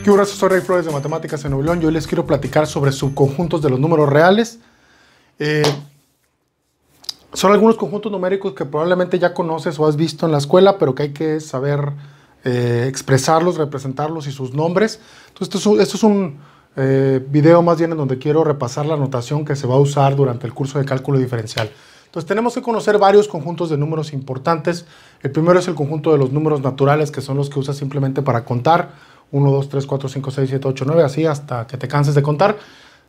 ¿Qué horas? Soy Rey Flores de Matemáticas en Nuevo León. Yo hoy les quiero platicar sobre subconjuntos de los números reales. Son algunos conjuntos numéricos que probablemente ya conoces o has visto en la escuela, pero que hay que saber expresarlos, representarlos y sus nombres. Entonces, esto es un video más bien en donde quiero repasar la notación que se va a usar durante el curso de cálculo diferencial. Entonces, tenemos que conocer varios conjuntos de números importantes. El primero es el conjunto de los números naturales, que son los que usas simplemente para contar. 1, 2, 3, 4, 5, 6, 7, 8, 9, así hasta que te canses de contar.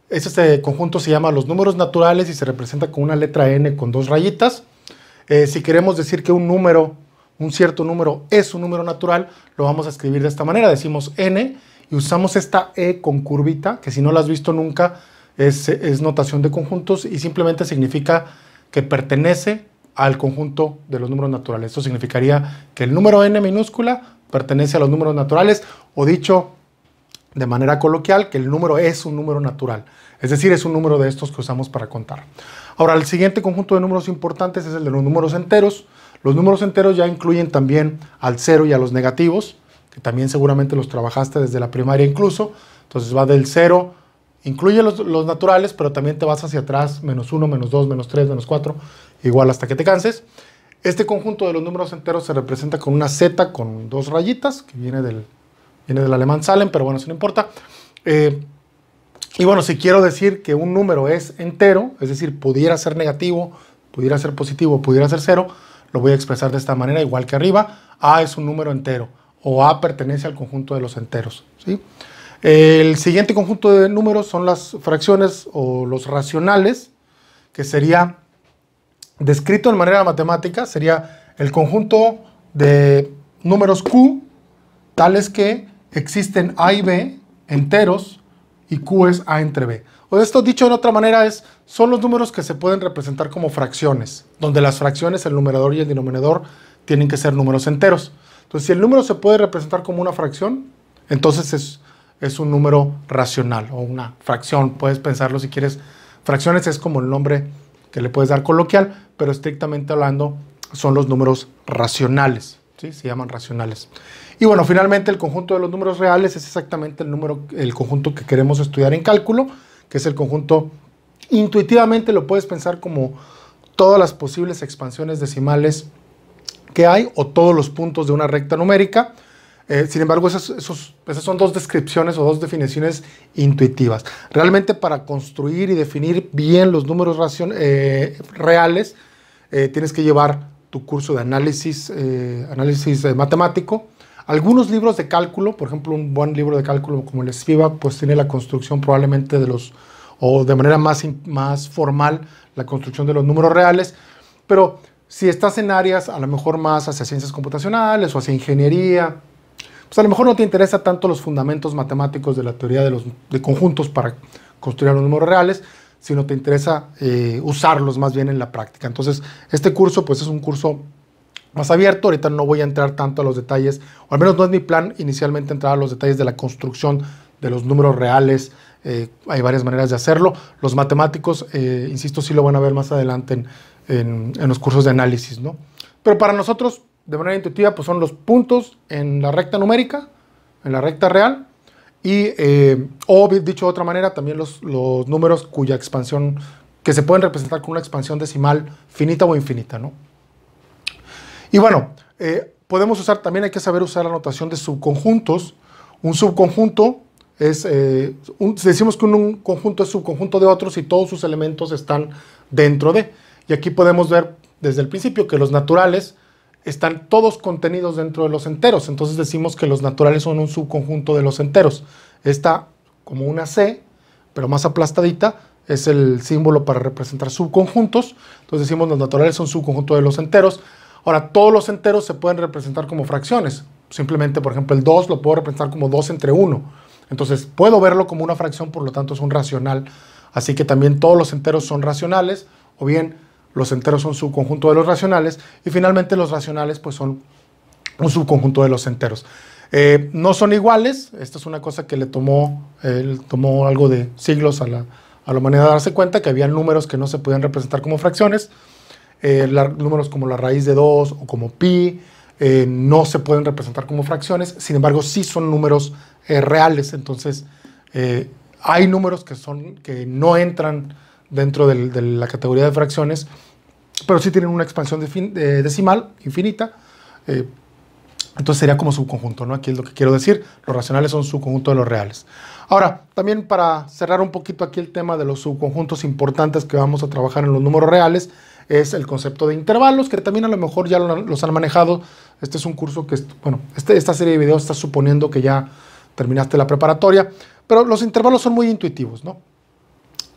Este conjunto se llama los números naturales y se representa con una letra n con 2 rayitas. Si queremos decir que un cierto número es un número natural, lo vamos a escribir de esta manera. Decimos n y usamos esta e con curvita, que si no la has visto nunca, es notación de conjuntos y simplemente significa que pertenece al conjunto de los números naturales. Esto significaría que el número n minúscula pertenece a los números naturales, o dicho de manera coloquial, que el número es un número natural. Es decir, es un número de estos que usamos para contar. Ahora, el siguiente conjunto de números importantes es el de los números enteros. Los números enteros ya incluyen también al cero y a los negativos, que también seguramente los trabajaste desde la primaria incluso. Entonces va del 0, incluye los naturales, pero también te vas hacia atrás, menos 1, menos 2, menos 3, menos 4, igual hasta que te canses. Este conjunto de los números enteros se representa con una Z con 2 rayitas, que viene del alemán Salem, pero bueno, eso no importa. Y bueno, si quiero decir que un número es entero, es decir, pudiera ser negativo, pudiera ser positivo, pudiera ser 0, lo voy a expresar de esta manera, igual que arriba. A es un número entero, o A pertenece al conjunto de los enteros, ¿sí? El siguiente conjunto de números son las fracciones o los racionales, que sería descrito de manera matemática, sería el conjunto de números Q, tales que existen A y B enteros y Q es A entre B. O esto dicho de otra manera son los números que se pueden representar como fracciones, donde las fracciones, el numerador y el denominador, tienen que ser números enteros. Entonces, si el número se puede representar como una fracción, entonces es un número racional o una fracción. Puedes pensarlo si quieres. Fracciones es como el nombre que le puedes dar coloquial, pero estrictamente hablando son los números racionales, ¿sí? Se llaman racionales. Y bueno, finalmente el conjunto de los números reales es exactamente el conjunto que queremos estudiar en cálculo, que es el conjunto, intuitivamente lo puedes pensar como todas las posibles expansiones decimales que hay o todos los puntos de una recta numérica. Sin embargo, esas son dos descripciones o dos definiciones intuitivas. Realmente para construir y definir bien los números reales, tienes que llevar tu curso de análisis matemático. Algunos libros de cálculo, por ejemplo, un buen libro de cálculo como el Esfiva, pues tiene la construcción probablemente o de manera más formal, la construcción de los números reales. Pero si estás en áreas a lo mejor más hacia ciencias computacionales o hacia ingeniería, pues a lo mejor no te interesa tanto los fundamentos matemáticos de la teoría de conjuntos para construir los números reales, sino te interesa usarlos más bien en la práctica. Entonces, este curso pues es un curso más abierto. Ahorita no voy a entrar tanto a los detalles, o al menos no es mi plan inicialmente entrar a los detalles de la construcción de los números reales. Hay varias maneras de hacerlo. Los matemáticos, insisto, sí lo van a ver más adelante en los cursos de análisis, ¿no? Pero para nosotros, de manera intuitiva, pues son los puntos en la recta numérica, en la recta real, y, o dicho de otra manera, también los números cuya expansión, que se pueden representar con una expansión decimal finita o infinita, ¿no? Y bueno, también hay que saber usar la notación de subconjuntos. Un subconjunto decimos que un conjunto es subconjunto de otros y todos sus elementos están dentro de. Y aquí podemos ver desde el principio que los naturales están todos contenidos dentro de los enteros. Entonces decimos que los naturales son un subconjunto de los enteros. Esta, como una C, pero más aplastadita, es el símbolo para representar subconjuntos. Entonces decimos los naturales son subconjunto de los enteros. Ahora, todos los enteros se pueden representar como fracciones. Simplemente, por ejemplo, el 2 lo puedo representar como 2 entre 1. Entonces, puedo verlo como una fracción, por lo tanto es un racional. Así que también todos los enteros son racionales, o bien los enteros son subconjunto de los racionales, y finalmente los racionales pues son un subconjunto de los enteros. No son iguales. Esta es una cosa que le tomó algo de siglos a la humanidad darse cuenta que había números que no se podían representar como fracciones. Números como la raíz de 2 o como pi no se pueden representar como fracciones, sin embargo sí son números reales. Entonces hay números que no entran dentro de la categoría de fracciones, pero sí tienen una expansión decimal infinita. Entonces sería como subconjunto, ¿no? Aquí es lo que quiero decir, los racionales son subconjunto de los reales. Ahora, también para cerrar un poquito aquí el tema de los subconjuntos importantes que vamos a trabajar en los números reales, es el concepto de intervalos, que también a lo mejor ya los han manejado. Este es un curso que, bueno, esta serie de videos está suponiendo que ya terminaste la preparatoria, pero los intervalos son muy intuitivos, ¿no?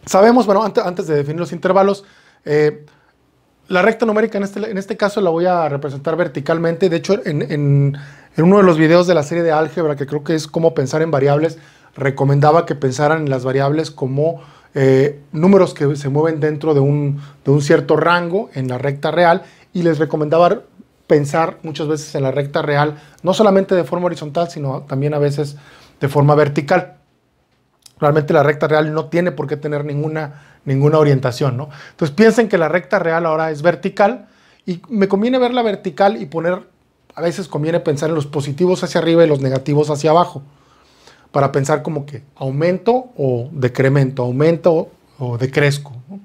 Sabemos, bueno, antes de definir los intervalos, la recta numérica en este caso la voy a representar verticalmente. De hecho, en uno de los videos de la serie de álgebra, que creo que es cómo pensar en variables, recomendaba que pensaran en las variables como números que se mueven dentro de un cierto rango en la recta real, y les recomendaba pensar muchas veces en la recta real, no solamente de forma horizontal, sino también a veces de forma vertical. Realmente la recta real no tiene por qué tener ninguna orientación, ¿no? Entonces piensen que la recta real ahora es vertical, y me conviene verla vertical y a veces conviene pensar en los positivos hacia arriba y los negativos hacia abajo, para pensar como que aumento o decremento, aumento o decrezco, ¿no?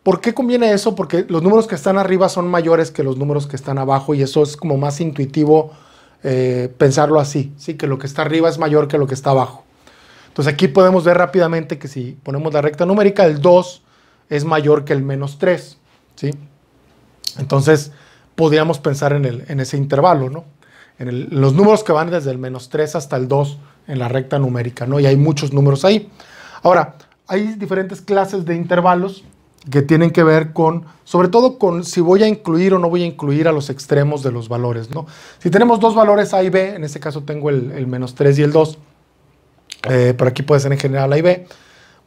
¿Por qué conviene eso? Porque los números que están arriba son mayores que los números que están abajo, y eso es como más intuitivo pensarlo así, ¿sí? Que lo que está arriba es mayor que lo que está abajo. Entonces aquí podemos ver rápidamente que si ponemos la recta numérica, el 2 es mayor que el menos 3, ¿sí? Entonces podríamos pensar en ese intervalo, ¿no? En los números que van desde el menos 3 hasta el 2 en la recta numérica, ¿no? Y hay muchos números ahí. Ahora, hay diferentes clases de intervalos que tienen que ver sobre todo con si voy a incluir o no voy a incluir a los extremos de los valores, ¿no? Si tenemos dos valores A y B, en este caso tengo el menos 3 y el 2, pero aquí puede ser en general A y B,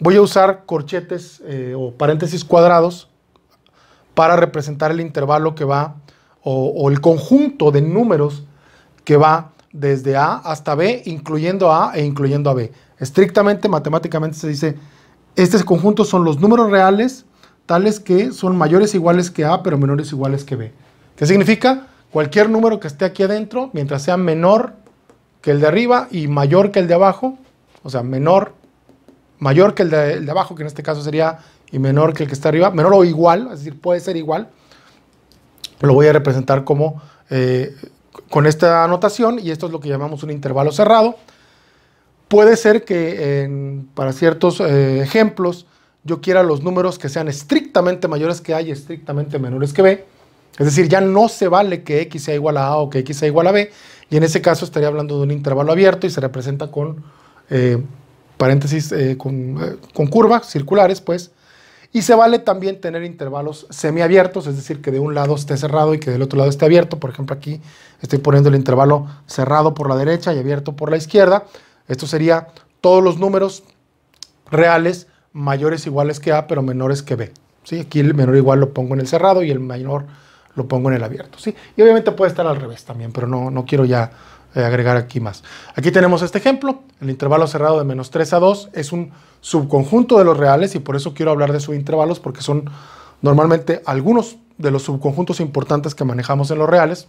voy a usar corchetes o paréntesis cuadrados para representar el intervalo que va, o el conjunto de números que va desde A hasta B, incluyendo A e incluyendo a B. Estrictamente, matemáticamente se dice, este conjunto son los números reales tales que son mayores o iguales que A, pero menores o iguales que B. ¿Qué significa? Cualquier número que esté aquí adentro, mientras sea menor que el de arriba y mayor que el de abajo, o sea, mayor que el de abajo, que en este caso sería, y menor que el que está arriba, menor o igual, es decir, puede ser igual, lo voy a representar como con esta anotación, y esto es lo que llamamos un intervalo cerrado. Puede ser que para ciertos ejemplos yo quiera los números que sean estrictamente mayores que A y estrictamente menores que B. Es decir, ya no se vale que X sea igual a A o que X sea igual a B, y en ese caso estaría hablando de un intervalo abierto y se representa con paréntesis, con curvas circulares, pues. Y se vale también tener intervalos semiabiertos, es decir, que de un lado esté cerrado y que del otro lado esté abierto. Por ejemplo, aquí estoy poniendo el intervalo cerrado por la derecha y abierto por la izquierda. Esto sería todos los números reales mayores o iguales que A, pero menores que B, ¿sí? Aquí el menor igual lo pongo en el cerrado y el mayor lo pongo en el abierto, ¿sí? Y obviamente puede estar al revés también, pero no quiero ya agregar aquí más. Aquí tenemos este ejemplo. El intervalo cerrado de menos 3 a 2 es un subconjunto de los reales, y por eso quiero hablar de subintervalos, porque son normalmente algunos de los subconjuntos importantes que manejamos en los reales.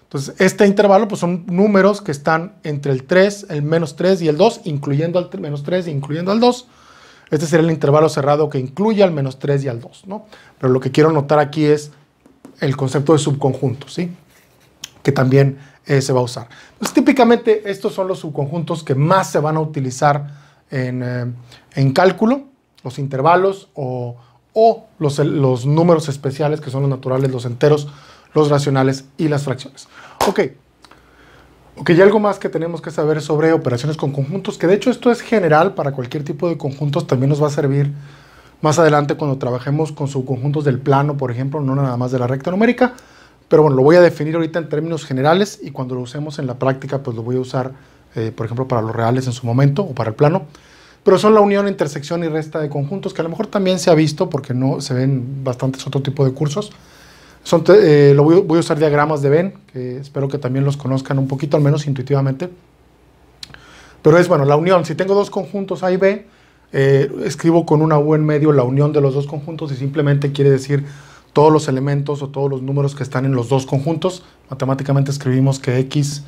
Entonces, este intervalo pues son números que están entre el 3, el menos 3 y el 2, incluyendo al menos 3 e incluyendo al 2. Este sería el intervalo cerrado que incluye al menos 3 y al 2, ¿no? Pero lo que quiero notar aquí es el concepto de subconjunto, ¿sí? Que también se va a usar. Entonces, típicamente estos son los subconjuntos que más se van a utilizar en cálculo, los intervalos o los números especiales, que son los naturales, los enteros, los racionales y las fracciones. Ok, y algo más que tenemos que saber sobre operaciones con conjuntos, que de hecho esto es general para cualquier tipo de conjuntos, también nos va a servir más adelante cuando trabajemos con subconjuntos del plano, por ejemplo, no nada más de la recta numérica, pero bueno, lo voy a definir ahorita en términos generales, y cuando lo usemos en la práctica, pues lo voy a usar, por ejemplo, para los reales en su momento, o para el plano, pero son la unión, intersección y resta de conjuntos, que a lo mejor también se ha visto, porque no se ven bastantes otro tipo de cursos. Voy a usar diagramas de Venn, que espero que también los conozcan un poquito, al menos intuitivamente. Pero es, bueno, la unión. Si tengo dos conjuntos A y B, escribo con una U en medio la unión de los dos conjuntos, y simplemente quiere decir todos los elementos o todos los números que están en los dos conjuntos. Matemáticamente escribimos que X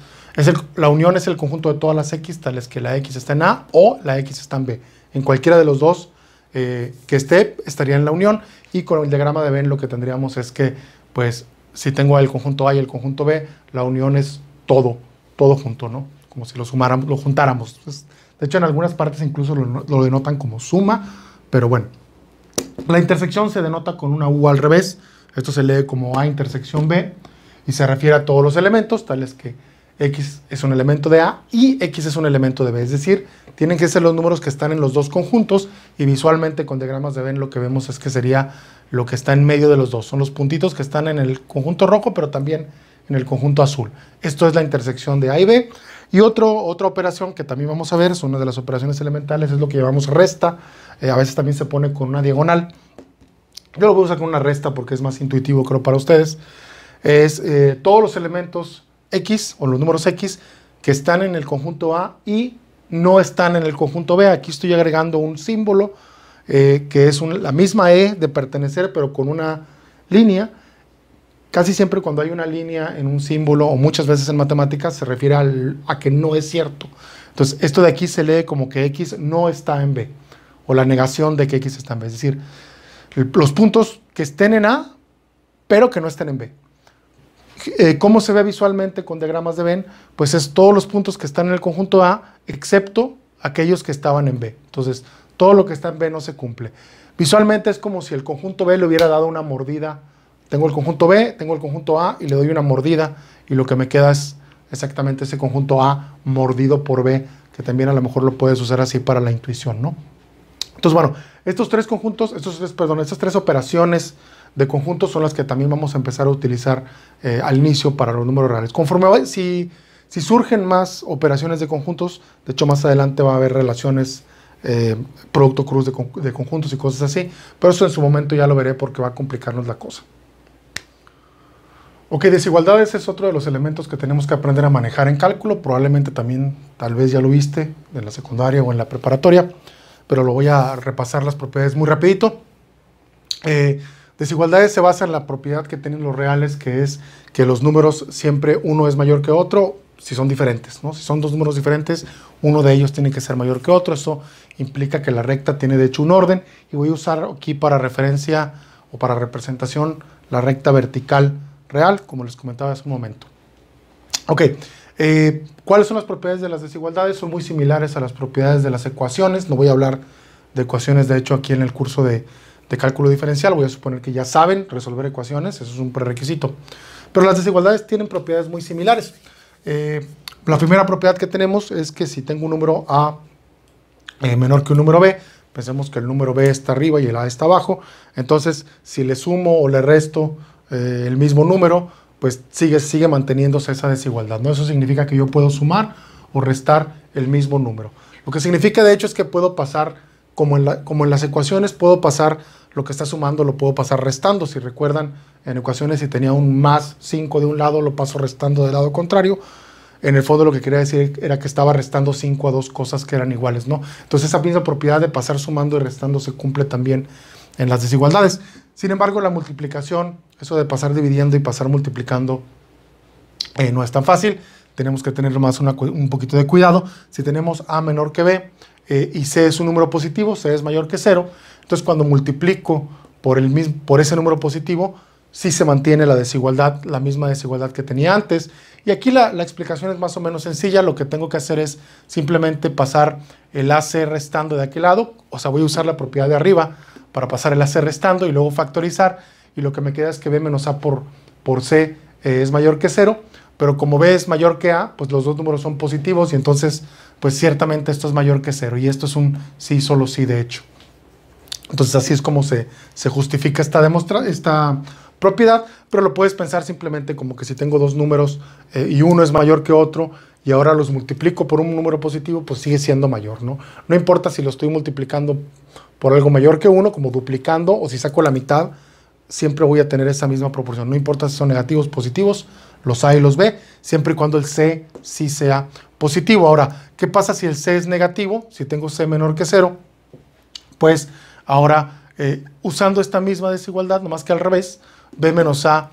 la unión es el conjunto de todas las X, tales que la X está en A o la X está en B. En cualquiera de los dos que estaría en la unión, y con el diagrama de Venn lo que tendríamos es que, pues, si tengo el conjunto A y el conjunto B, la unión es todo junto, ¿no? Como si lo juntáramos. Pues, de hecho, en algunas partes incluso lo denotan como suma, pero bueno. La intersección se denota con una U al revés. Esto se lee como A intersección B y se refiere a todos los elementos, tales que X es un elemento de A y X es un elemento de B. Es decir, tienen que ser los números que están en los dos conjuntos, y visualmente con diagramas de Venn lo que vemos es que sería lo que está en medio de los dos. Son los puntitos que están en el conjunto rojo, pero también en el conjunto azul. Esto es la intersección de A y B. Y otra operación que también vamos a ver, es una de las operaciones elementales, es lo que llamamos resta. A veces también se pone con una diagonal. Yo lo voy a usar con una resta porque es más intuitivo, creo, para ustedes. Es todos los elementos X o los números X que están en el conjunto A y no están en el conjunto B. Aquí estoy agregando un símbolo que es la misma E de pertenecer, pero con una línea. Casi siempre cuando hay una línea en un símbolo, o muchas veces en matemáticas, se refiere a que no es cierto. Entonces, esto de aquí se lee como que X no está en B, o la negación de que X está en B. Es decir, los puntos que estén en A, pero que no estén en B. ¿Cómo se ve visualmente con diagramas de Venn? Pues es todos los puntos que están en el conjunto A, excepto aquellos que estaban en B. Entonces, todo lo que está en B no se cumple. Visualmente es como si el conjunto B le hubiera dado una mordida. Tengo el conjunto B, tengo el conjunto A y le doy una mordida, y lo que me queda es exactamente ese conjunto A mordido por B, que también a lo mejor lo puedes usar así para la intuición, ¿no? Entonces, bueno, estas tres operaciones de conjuntos son las que también vamos a empezar a utilizar al inicio para los números reales. Conforme si surgen más operaciones de conjuntos, de hecho más adelante va a haber relaciones producto cruz de conjuntos y cosas así, pero eso en su momento ya lo veré porque va a complicarnos la cosa. Ok, desigualdades es otro de los elementos que tenemos que aprender a manejar en cálculo. Probablemente también, tal vez ya lo viste en la secundaria o en la preparatoria, pero lo voy a repasar las propiedades muy rapidito. Desigualdades se basa en la propiedad que tienen los reales, que es que los números siempre uno es mayor que otro si son diferentes, ¿no? Si son dos números diferentes, uno de ellos tiene que ser mayor que otro. Eso implica que la recta tiene de hecho un orden, y voy a usar aquí para referencia o para representación la recta vertical real, como les comentaba hace un momento. Ok, ¿cuáles son las propiedades de las desigualdades? Son muy similares a las propiedades de las ecuaciones. No voy a hablar de ecuaciones, de hecho, aquí en el curso de cálculo diferencial. Voy a suponer que ya saben resolver ecuaciones, eso es un prerequisito. Pero las desigualdades tienen propiedades muy similares. La primera propiedad que tenemos es que si tengo un número A menor que un número B, pensemos que el número B está arriba y el A está abajo. Entonces, si le sumo o le resto el mismo número, pues sigue manteniéndose esa desigualdad, ¿no? Eso significa que yo puedo sumar o restar el mismo número. Lo que significa, de hecho, es que puedo pasar, como en las ecuaciones, puedo pasar lo que está sumando, lo puedo pasar restando. Si recuerdan, en ecuaciones, si tenía un más 5 de un lado, lo paso restando del lado contrario. En el fondo lo que quería decir era que estaba restando 5 a dos cosas que eran iguales, ¿no? Entonces esa misma propiedad de pasar sumando y restando se cumple también en las desigualdades. Sin embargo, la multiplicación, eso de pasar dividiendo y pasar multiplicando, no es tan fácil. Tenemos que tener más un poquito de cuidado. Si tenemos A menor que B y C es un número positivo, C es mayor que 0, entonces cuando multiplico por ese número positivo, sí se mantiene la desigualdad, la misma desigualdad que tenía antes. Y aquí la explicación es más o menos sencilla. Lo que tengo que hacer es simplemente pasar el AC restando de aquel lado, o sea, voy a usar la propiedad de arriba para pasar el AC restando y luego factorizar, y lo que me queda es que B menos A por C es mayor que 0, pero como B es mayor que A, pues los dos números son positivos, y entonces pues ciertamente esto es mayor que 0, y esto es un sí, solo sí, de hecho. Entonces así es como se justifica esta propiedad, pero lo puedes pensar simplemente como que si tengo dos números y uno es mayor que otro, y ahora los multiplico por un número positivo, pues sigue siendo mayor, ¿no? No importa si lo estoy multiplicando por algo mayor que 1, como duplicando, o si saco la mitad, siempre voy a tener esa misma proporción. No importa si son negativos, positivos, los A y los B, siempre y cuando el C sí sea positivo. Ahora, ¿qué pasa si el C es negativo? Si tengo C menor que 0, pues ahora Usando esta misma desigualdad, nomás que al revés, B menos A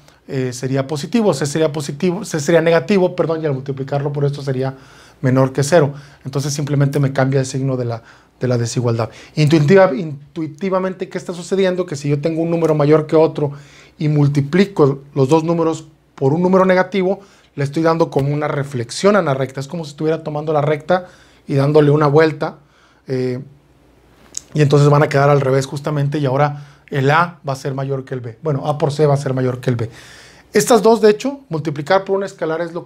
sería positivo, C sería negativo, perdón, y al multiplicarlo por esto sería menor que 0. Entonces simplemente me cambia el signo de la desigualdad. Intuitivamente, ¿qué está sucediendo? Que si yo tengo un número mayor que otro y multiplico los dos números por un número negativo, le estoy dando como una reflexión a la recta. Es como si estuviera tomando la recta y dándole una vuelta. Y entonces van a quedar al revés justamente, y ahora el A va a ser mayor que el B. Bueno, A por C va a ser mayor que el B. Estas dos, de hecho, multiplicar por un escalar es lo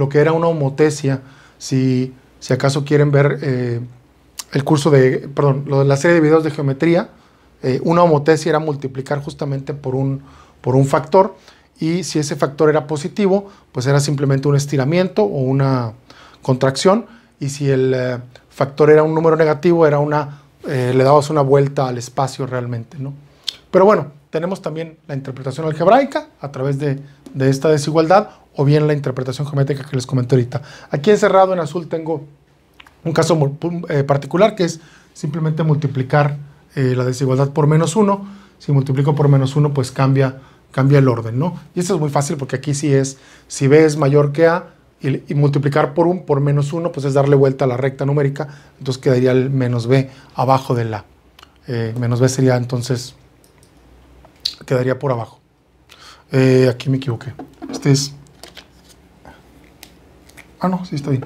que era una homotesia. Si acaso quieren ver el curso la serie de videos de geometría, una homotesia era multiplicar justamente por un factor, y si ese factor era positivo, pues era simplemente un estiramiento o una contracción, y si el factor era un número negativo, le dabas una vuelta al espacio realmente, ¿no? Pero bueno, tenemos también la interpretación algebraica a través de esta desigualdad, o bien la interpretación geométrica que les comenté ahorita. Aquí encerrado en azul tengo un caso particular, que es simplemente multiplicar la desigualdad por -1. Si multiplico por -1, pues cambia el orden, ¿no? Y esto es muy fácil, porque aquí sí es, si B es mayor que A, y multiplicar por -1, pues es darle vuelta a la recta numérica, entonces quedaría el menos B abajo del A. Menos B sería entonces, quedaría por abajo. Aquí me equivoqué. Este es... Ah, no, sí está bien.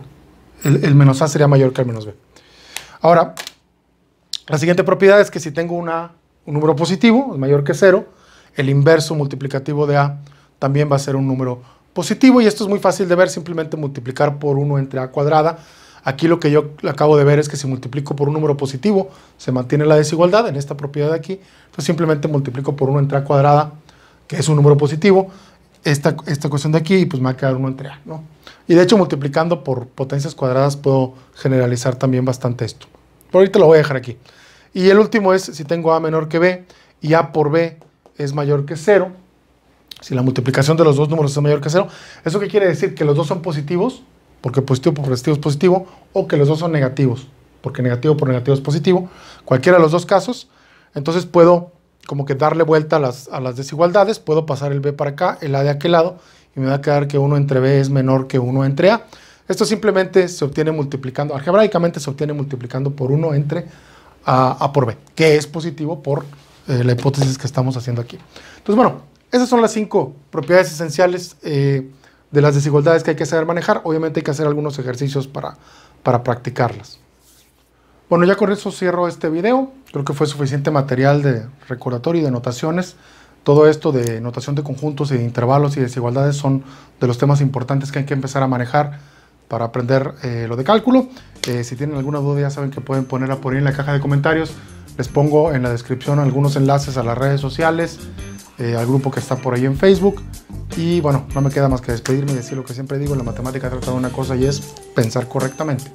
El menos A sería mayor que el menos B. Ahora, la siguiente propiedad es que si tengo un número positivo, es mayor que 0, el inverso multiplicativo de A también va a ser un número positivo, y esto es muy fácil de ver, simplemente multiplicar por 1 entre A cuadrada. Aquí lo que yo acabo de ver es que si multiplico por un número positivo, se mantiene la desigualdad en esta propiedad de aquí, entonces simplemente multiplico por 1 entre A cuadrada, que es un número positivo, esta cuestión de aquí, y pues me va a quedar 1 entre A, ¿no? Y de hecho, multiplicando por potencias cuadradas puedo generalizar también bastante esto. Por ahorita lo voy a dejar aquí. Y el último es si tengo A menor que B y A por B es mayor que 0, si la multiplicación de los dos números es mayor que 0, ¿eso qué quiere decir? Que los dos son positivos, porque positivo por positivo es positivo, o que los dos son negativos, porque negativo por negativo es positivo. Cualquiera de los dos casos, entonces puedo como que darle vuelta a las desigualdades, puedo pasar el B para acá, el A de aquel lado, y me va a quedar que 1 entre B es menor que 1 entre A. Esto simplemente se obtiene multiplicando, algebraicamente se obtiene multiplicando por 1 entre A por B, que es positivo por la hipótesis que estamos haciendo aquí. Entonces, bueno, esas son las 5 propiedades esenciales de las desigualdades que hay que saber manejar. Obviamente hay que hacer algunos ejercicios para practicarlas. Bueno, ya con eso cierro este video. Creo que fue suficiente material de recordatorio y de notaciones. Todo esto de notación de conjuntos y de intervalos y desigualdades son de los temas importantes que hay que empezar a manejar para aprender lo de cálculo. Si tienen alguna duda, ya saben que pueden ponerla por ahí en la caja de comentarios. Les pongo en la descripción algunos enlaces a las redes sociales, al grupo que está por ahí en Facebook. Y bueno, no me queda más que despedirme y decir lo que siempre digo: la matemática trata de una cosa, y es pensar correctamente.